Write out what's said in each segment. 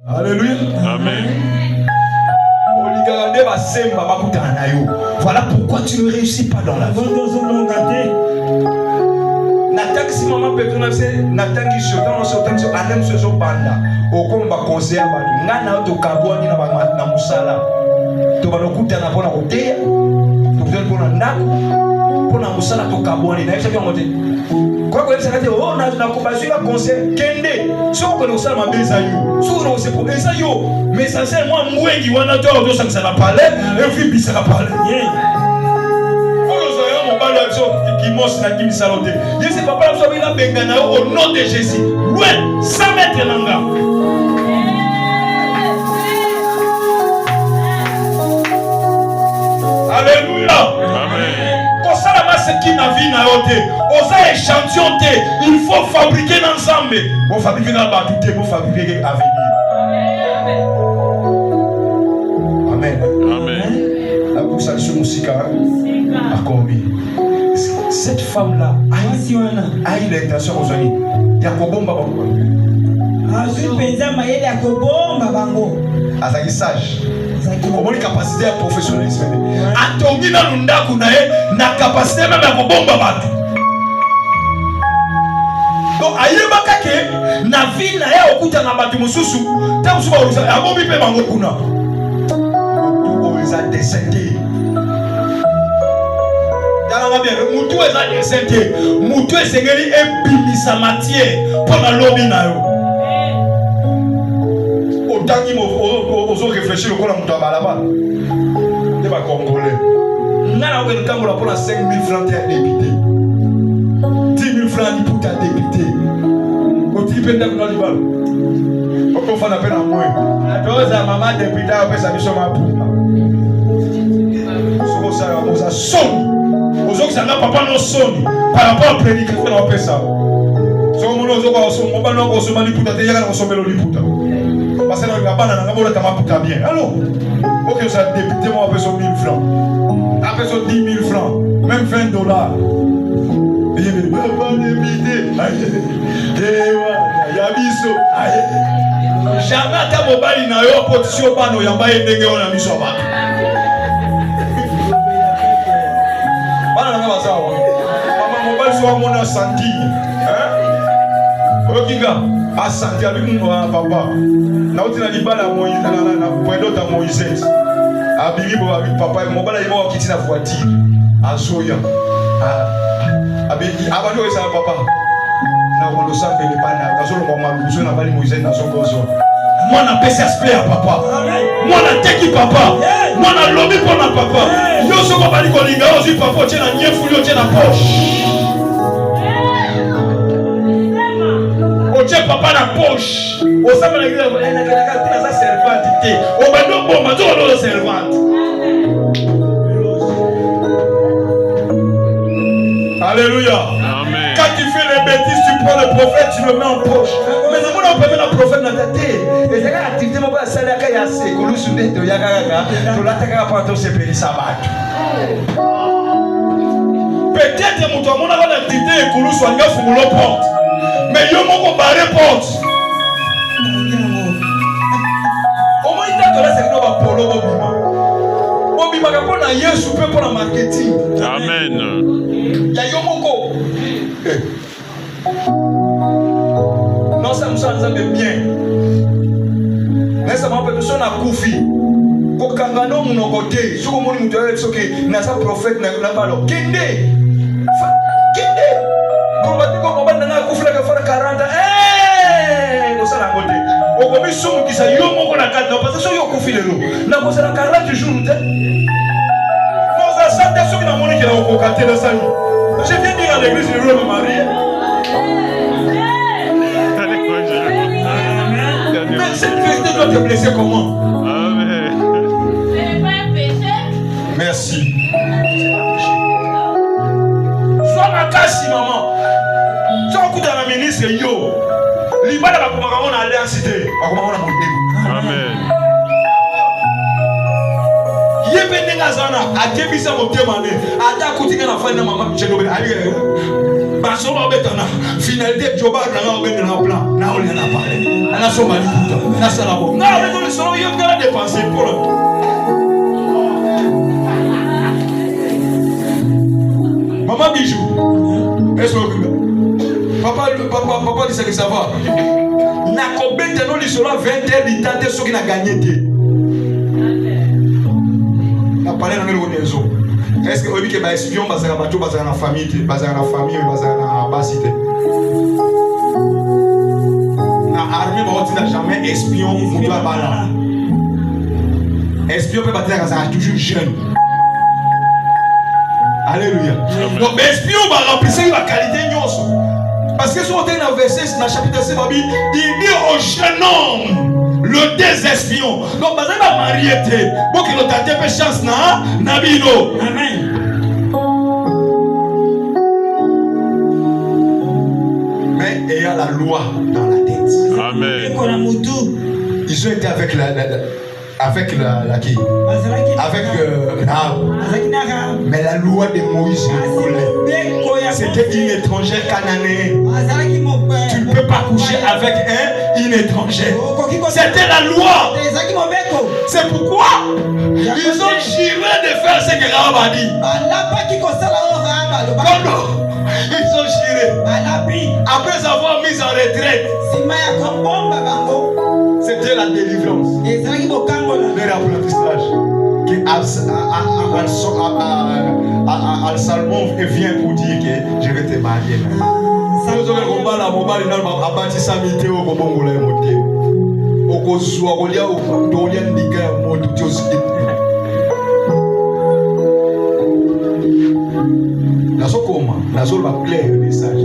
Alléluia. Amen. Voilà pourquoi tu ne réussis pas dans la vie. N'attaque si maman peut n'attaque qui se donne ce temps sur Adam se banda. Au combat conseil à Bali. Nana to kaboni na ba na musala. To ba lokuta na pona kotea. To donne pona ndako. Pona musala to kaboni na yeso ngote. Kwa kwa yeso oh na kubasi la conseil kende. So ko no sala mabeza yo. So no se pour esa yo. Mais ça c'est moi mwengi wana to ça la parler et puis bisa la parler. Qui mos na kimi salote. Je sais pas la soirée la bengana au nom de Jésus. Loin 100 mètres langa. Alléluia. Amen. Pour ça la masse qui n'a vie na yote. Osa échantillon te. Il faut fabriquer ensemble. Pour fabriquer dans batute, pour fabriquer avenir. Amen. Amen. La course à musique a combien? Cette femme-là a eu l'intention aujourd'hui. Il y a Kobomba Bango. Azaki sage. Comment les capacités professionnalisme. Atongi na lundaku na na capacité même à Kobomba Bango. Donc ayebaka ke na vie na ya okuta na batu mususu. Ta musuba uza abobi pe bango kuna. Tu oza descendre. Mutu eza descente mutu esengeli ebimisa matière pour la lobby na yo otangi ozo réfléchir lokola mutu abalaba te ba congolais ngana okende tambola pour 5 000 francs te député 10 000 francs liputa député otili pe ndako na libala okofana pe na mwe atoza mama député apesa biso mapuma soko sala moza soni aujourd'hui ça n'a pas no soni par rapport à prédication na pesa so mono zo kwa so mobali no ko so mali puta te yaka na so melo liputa parce que na bana na ngabona tama puta bien alors OK ça député moi pesa 1000 francs après so 10 000 francs même $20 et il me pas député ewa ya biso jamais ta mobali na yo position bano yamba ndenge ona miso ba mona santi okinga asanti abi papa na utina libala Moïse na poendo ta Moïse abiri bo abi papa mobala yimo wakiti na voiture azoya abi abado esa papa na wondo sape le bana kazolo mama luzo na bali Moïse na sokozo mwana pesa spare papa mwana teki papa mwana lobi pona papa yo soko bali kolinga ozi papa tena nyefu yo tena poche oche papa na poche osama na ngila na kana za servante te obando bomba to lo servante. Alléluia. Amen. Quand tu fais les bêtises, tu prends le prophète, tu le mets en poche. Mais c'est mon appel le prophète dans ta tête. Et c'est quand activité mon pas salaire quand il y a assez, que nous soudés de yagaga, tu l'attaques pas ton CPD sabat. Peut-être mon toi mon avoir l'activité que nous soyons fumulot porte. Mais yo mon barré porte. Au moins il t'a donné c'est que nous va polo bobima. Bobima quand on a yesu peut pour le marketing. Amen. Ya yomoko. Non, ça me semble bien. Mais ça m'a fait besoin de koufi. Kokangano mon côté. Si vous voulez me dire que n'a pas prophète n'a pas le kende. Kende. Comment va dans koufi la faire 40 comme ça la côté. Au comme ils sont qui ça yomoko na 4 parce que yo koufi le lo. Na ko ça 40 jours. Non, ça ça sur la monnaie qui a au côté de ça. Je viens dire à l'église de Rome Marie. Mais cette vérité doit te blesser comment? Amen. Merci. Sois ma casse, maman. Sois un coup dans la ministre, yo. Libala va commencer à aller en cité. Va commencer à monter. Amen. Yébé Nengazana, à Débissa Motémané, à Dakutika, la fin de maman, j'ai nommé Alié. Basoma obetana finalité jobar na obetana na plan na oli na parler na soma liputa na sala bo na avec le solo yo kala dépenser pour maman bijou est-ce que papa dit que ça va na kobetana li solo 20 heures du temps ce qui n'a gagné té na parler na ngelo nezo. Est-ce que vous dites que les espions sont dans la famille, dans la famille, dans la basité? L'armée n'a jamais espion pour la balle. Espion peut battre quand toujours jeune. Alléluia. Donc, espion va remplacer la qualité de parce que si on est dans le verset, dans le chapitre 7, il dit au jeune homme. Le désespion. Donc, vous allez marier. Pour qu'il ait une chance na Nabino. Amen. Mais il y a la loi dans la tête. Amen. Ils ont été avec la qui? Avec mais la loi de Moïse c'était une étrangère cananéenne. Tu ne peux pas coucher avec un étranger. C'était la loi. C'est pourquoi ils ont juré de faire ce que Rahab a dit. Ils ont juré. Après avoir mis en retraite. C'était la délivrance. Leur apprentissage. Que Al-Salmon vient pour dire que je vais te marier. Nous avons un combat là, mon mari n'a pas bâti sa mité au Congo. Au Kosovo, au Kolia, au Kolia, au Nika, au Montouti. La sokoma, la zone va clair le message.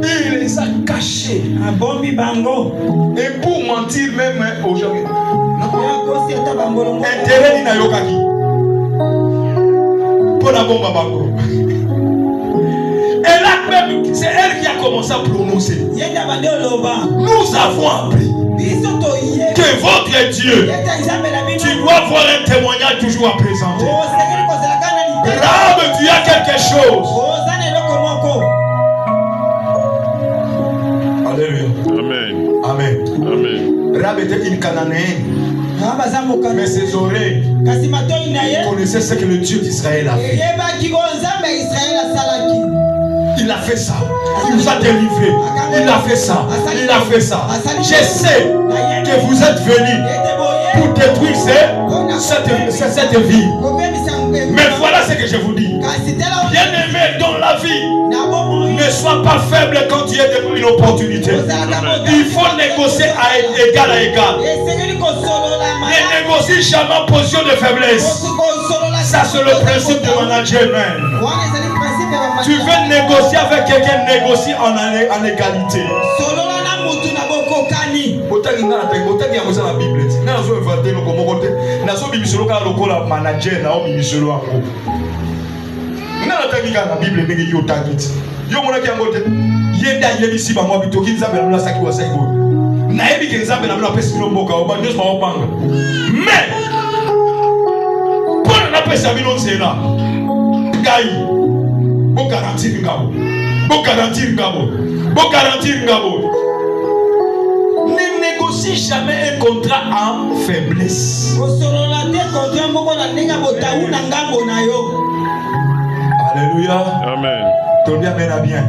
Il les a cachés. Un bon bibango. Et pour mentir même aujourd'hui. Intérêt n'a yokaki. Pour la bombe à bango. Et là même, c'est elle qui a commencé à prononcer. Nous avons appris que votre Dieu, tu dois avoir un témoignage toujours à présenter. Rahab, tu as quelque chose. Alléluia. Amen. Amen. Amen. Rahab était une Cananéenne. Mais ses oreilles connaissaient ce que le Dieu d'Israël a fait. Il a fait ça. Il nous a délivrés. Il a fait ça. Il a fait ça. Je sais que vous êtes venus pour détruire cette vie. Mais voilà ce que je vous dis. Bien-aimé dans la vie, ne sois pas faible quand tu es devant une opportunité. Il faut négocier à égal à égal. Ne négocie jamais en position de faiblesse. Ça c'est le principe de management. Tu veux négocier avec quelqu'un, négocie en égalité. Bon garantir ngabo. Bon garantir ngabo. Bon garantir ngabo. Ne négocie jamais un contrat en faiblesse. Alléluia. Amen. Ton bien mène à bien.